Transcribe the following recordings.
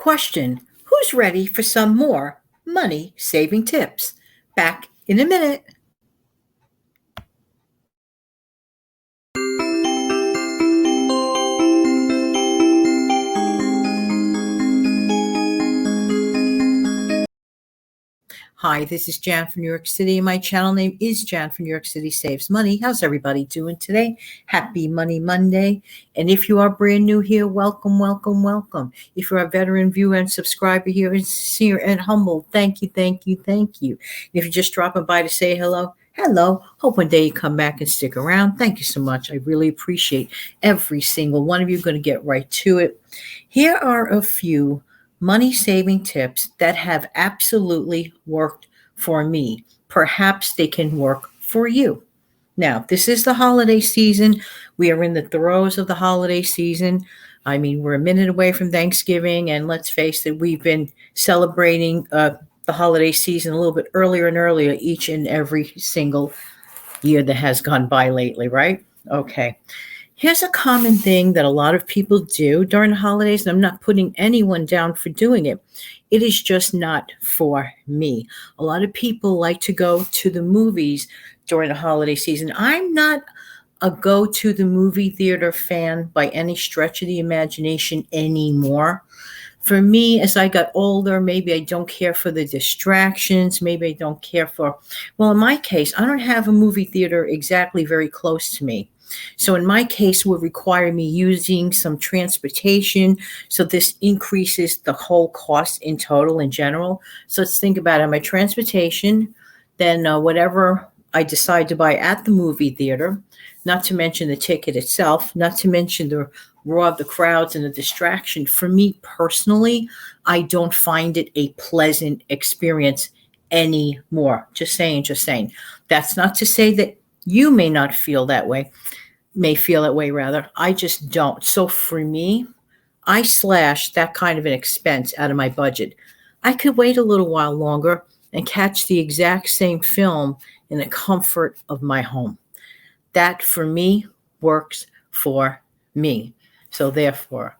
Question: who's ready for some more money saving tips? Back in a minute. Hi, this is Jan from New York City. My channel name is Jan from New York City Saves Money. How's everybody doing today? Happy Money Monday. And if you are brand new here, welcome, welcome, welcome. If you're a veteran viewer and subscriber here, and sincere and humble, thank you, thank you, thank you. If you're just dropping by to say hello, hello. Hope one day you come back and stick around. Thank you so much. I really appreciate every single one of you. Going to get right to it. Here are a few money saving tips that have absolutely worked for me. Perhaps they can work for you. Now, this is the holiday season. We are in the throes of the holiday season. I mean, we're a minute away from Thanksgiving, and let's face it, we've been celebrating the holiday season a little bit earlier and earlier each and every single year that has gone by lately, right? Okay. Here's a common thing that a lot of people do during the holidays, and I'm not putting anyone down for doing it. It is just not for me. A lot of people like to go to the movies during the holiday season. I'm not a go to the movie theater fan by any stretch of the imagination anymore. For me, as I got older, maybe I don't care for the distractions. Maybe I don't care for, well, in my case, I don't have a movie theater exactly very close to me. So in my case, would require me using some transportation. So this increases the whole cost in total in general. So let's think about it. My transportation, then whatever I decide to buy at the movie theater, not to mention the ticket itself, not to mention the roar of the crowds and the distraction. For me personally, I don't find it a pleasant experience anymore. Just saying, just saying. That's not to say that you may not feel that way, may feel that way rather. I just don't. So for me, I slash that kind of an expense out of my budget. I could wait a little while longer and catch the exact same film in the comfort of my home. That for me works for me. So therefore,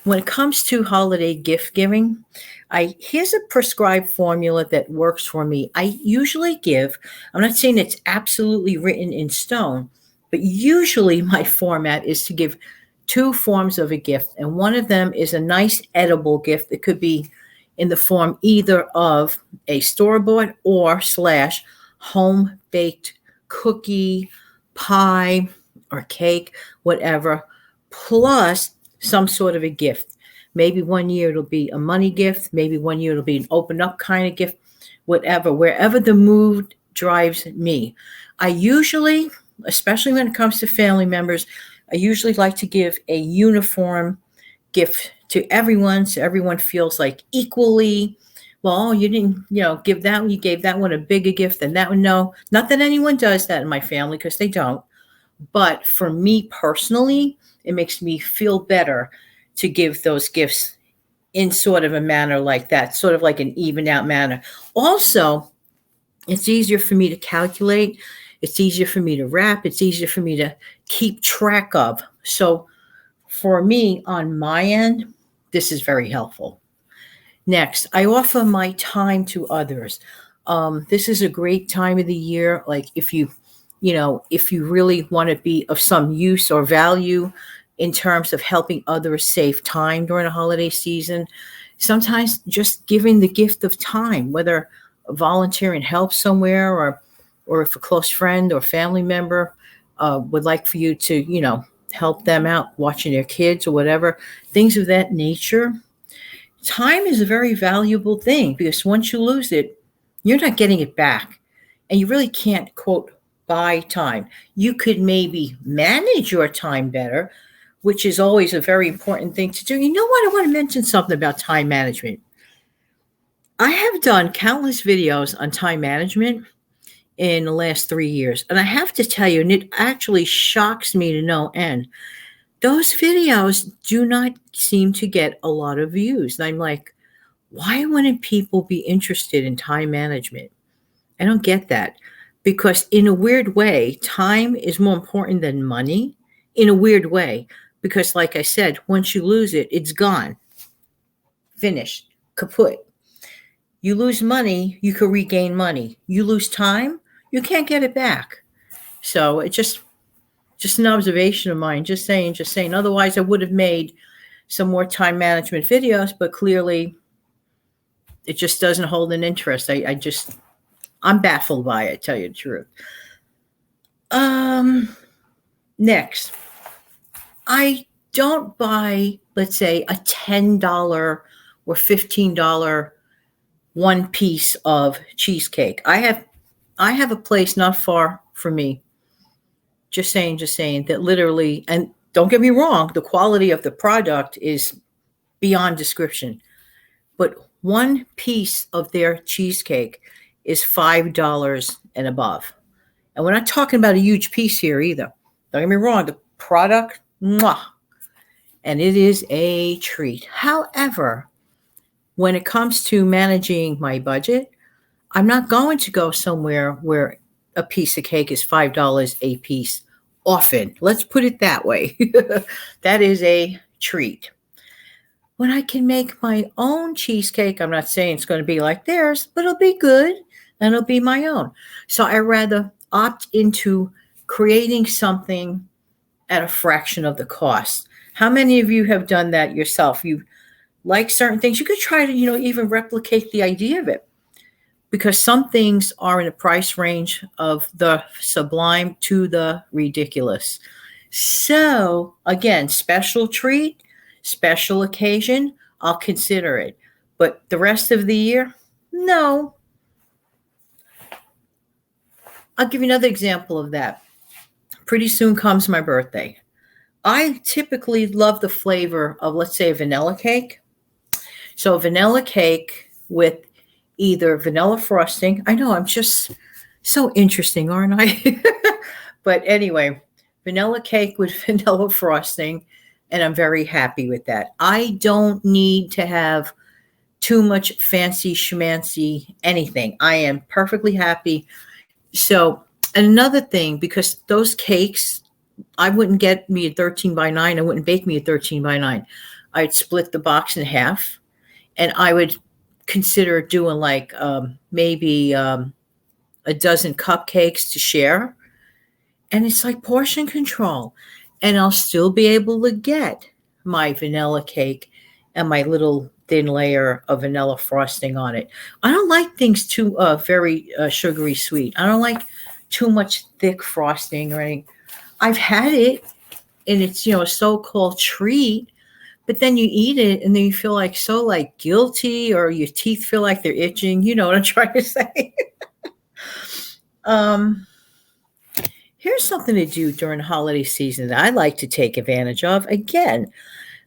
when it comes to holiday gift giving, here's a prescribed formula that works for me. I usually give, I'm not saying it's absolutely written in stone, but usually my format is to give two forms of a gift. And one of them is a nice edible gift. It could be in the form either of a store-bought or slash home-baked cookie, pie, or cake, whatever, plus some sort of a gift. Maybe one year it'll be a money gift. Maybe one year it'll be an open up kind of gift, whatever, wherever the mood drives me. I usually, especially when it comes to family members, I usually like to give a uniform gift to everyone. So everyone feels like equally, well, you didn't, give that one, you gave that one a bigger gift than that one. No, not that anyone does that in my family because they don't. But for me personally, it makes me feel better to give those gifts in sort of a manner like that, sort of like an even out manner. Also, it's easier for me to calculate. It's easier for me to wrap. It's easier for me to keep track of. So for me, on my end, this is very helpful. Next, I offer my time to others. This is a great time of the year. Like if you really want to be of some use or value in terms of helping others save time during the holiday season, sometimes just giving the gift of time, whether volunteering help somewhere or if a close friend or family member would like for you to, help them out watching their kids or whatever, things of that nature. Time is a very valuable thing because once you lose it, you're not getting it back. And you really can't, quote, buy time. You could maybe manage your time better, which is always a very important thing to do. You know what? I want to mention something about time management. I have done countless videos on time management in the last 3 years. And I have to tell you, and it actually shocks me to no end, those videos do not seem to get a lot of views. And I'm like, why wouldn't people be interested in time management? I don't get that. Because in a weird way, time is more important than money in a weird way. Because like I said, once you lose it, it's gone. finished, kaput. You lose money, you could regain money. You lose time, you can't get it back. So it just an observation of mine, just saying. Otherwise, I would have made some more time management videos, but clearly it just doesn't hold an interest. I'm baffled by it, tell you the truth. Next, I don't buy, let's say, a $10 or $15 one piece of cheesecake. I have a place not far from me. Just saying, that literally, and don't get me wrong, the quality of the product is beyond description. But one piece of their cheesecake is $5 and above. And we're not talking about a huge piece here either. Don't get me wrong, the product, mwah, and it is a treat. However, when it comes to managing my budget, I'm not going to go somewhere where a piece of cake is $5 a piece often. Let's put it that way. That is a treat. When I can make my own cheesecake, I'm not saying it's going to be like theirs, but it'll be good and it'll be my own. So I rather opt into creating something at a fraction of the cost. How many of you have done that yourself? You like certain things. You could try to, even replicate the idea of it, because some things are in a price range of the sublime to the ridiculous. So again, special treat, special occasion, I'll consider it. But the rest of the year, no. I'll give you another example of that. Pretty soon comes my birthday. I typically love the flavor of, let's say, a vanilla cake. So vanilla cake with either vanilla frosting. I know I'm just so interesting, aren't I? But anyway, vanilla cake with vanilla frosting, and I'm very happy with that. I don't need to have too much fancy schmancy anything. I am perfectly happy. So another thing, because those cakes, I wouldn't get me a 13 by 9. I wouldn't bake me a 13 by 9. I'd split the box in half, and I would consider doing like maybe a dozen cupcakes to share. And it's like portion control. And I'll still be able to get my vanilla cake and my little thin layer of vanilla frosting on it. I don't like things too very sugary sweet. I don't like too much thick frosting or anything. I've had it, and it's, a so-called treat, but then you eat it and then you feel like so like guilty, or your teeth feel like they're itching. You know what I'm trying to say? Here's something to do during the holiday season that I like to take advantage of, again,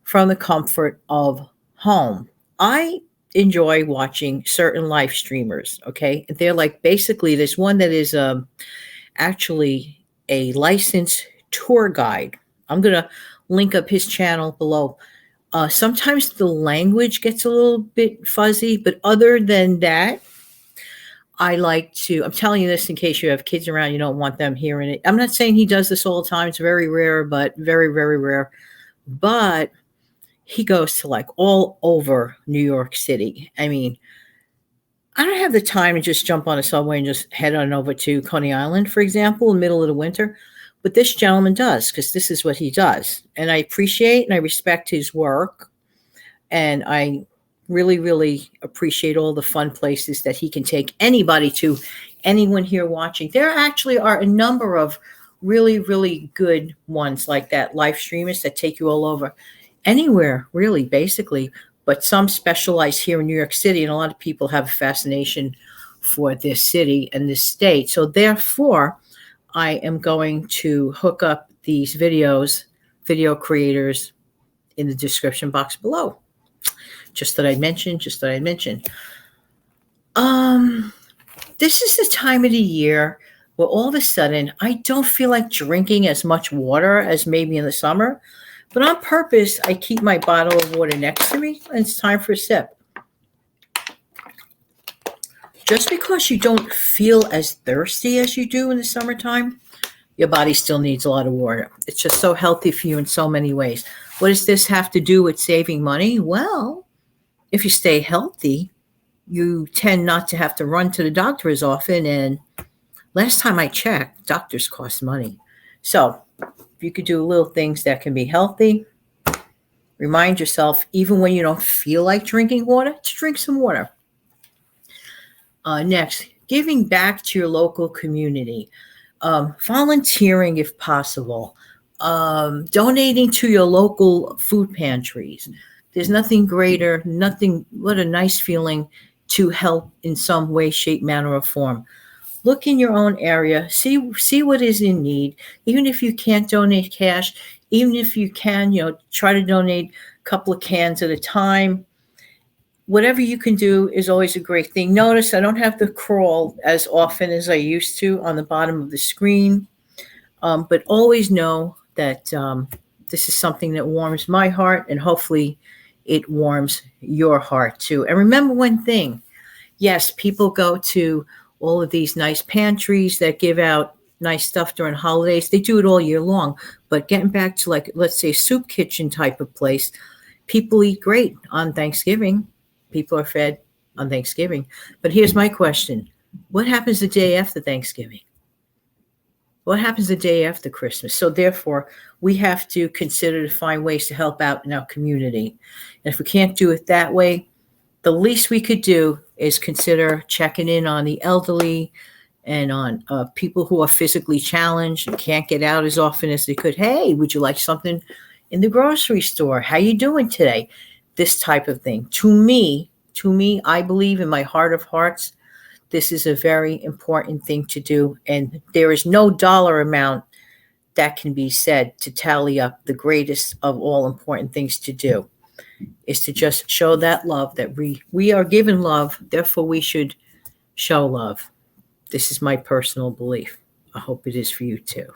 from the comfort of home. I enjoy watching certain live streamers, okay? They're like, basically, there's one that is actually a licensed tour guide. I'm going to link up his channel below. Sometimes the language gets a little bit fuzzy, but other than that, I like to, I'm telling you this in case you have kids around, you don't want them hearing it. I'm not saying he does this all the time. It's very rare, but very, very rare. But he goes to like all over New York City. I mean, I don't have the time to just jump on a subway and just head on over to Coney Island, for example, in the middle of the winter. But this gentleman does, because this is what he does. And I appreciate and I respect his work. And I really, really appreciate all the fun places that he can take anybody to, anyone here watching. There actually are a number of really, really good ones like that, live streamers that take you all over, anywhere, really, basically. But some specialize here in New York City, and a lot of people have a fascination for this city and this state. So therefore, I am going to hook up these video creators in the description box below. Just that I mentioned. This is the time of the year where all of a sudden I don't feel like drinking as much water as maybe in the summer. But on purpose, I keep my bottle of water next to me, and it's time for a sip. Just because you don't feel as thirsty as you do in the summertime, your body still needs a lot of water. It's just so healthy for you in so many ways. What does this have to do with saving money? Well, If you stay healthy, you tend not to have to run to the doctor as often. And last time I checked, doctors cost money. So if you could do little things that can be healthy, remind yourself, even when you don't feel like drinking water, to drink some water. Next, giving back to your local community, volunteering if possible, donating to your local food pantries. There's nothing greater, what a nice feeling to help in some way, shape, manner, or form. Look in your own area, see what is in need. Even if you can't donate cash, even if you can, try to donate a couple of cans at a time. Whatever you can do is always a great thing. Notice I don't have to crawl as often as I used to on the bottom of the screen, but always know that this is something that warms my heart, and hopefully it warms your heart too. And remember one thing. Yes, people go to all of these nice pantries that give out nice stuff during holidays. They do it all year long. But getting back to, like, let's say, soup kitchen type of place, people eat great on Thanksgiving. People are fed on Thanksgiving. But here's my question. What happens the day after Thanksgiving? What happens the day after Christmas? So therefore, we have to consider to find ways to help out in our community. And if we can't do it that way, the least we could do is consider checking in on the elderly and on people who are physically challenged and can't get out as often as they could. Hey, would you like something in the grocery store? How you doing today? This type of thing. To me, I believe in my heart of hearts, this is a very important thing to do. And there is no dollar amount that can be said to tally up the greatest of all important things to do. Is to just show that love, that we are given love, therefore we should show love. This is my personal belief. I hope it is for you too.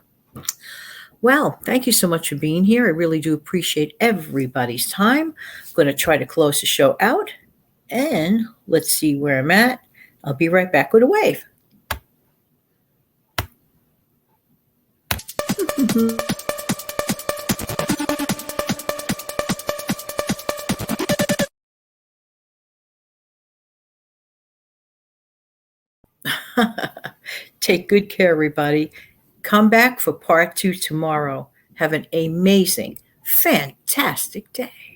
Well, thank you so much for being here. I really do appreciate everybody's time. I'm going to try to close the show out, and let's see where I'm at. I'll be right back with a wave. Take good care, everybody. Come back for part 2 tomorrow. Have an amazing, fantastic day.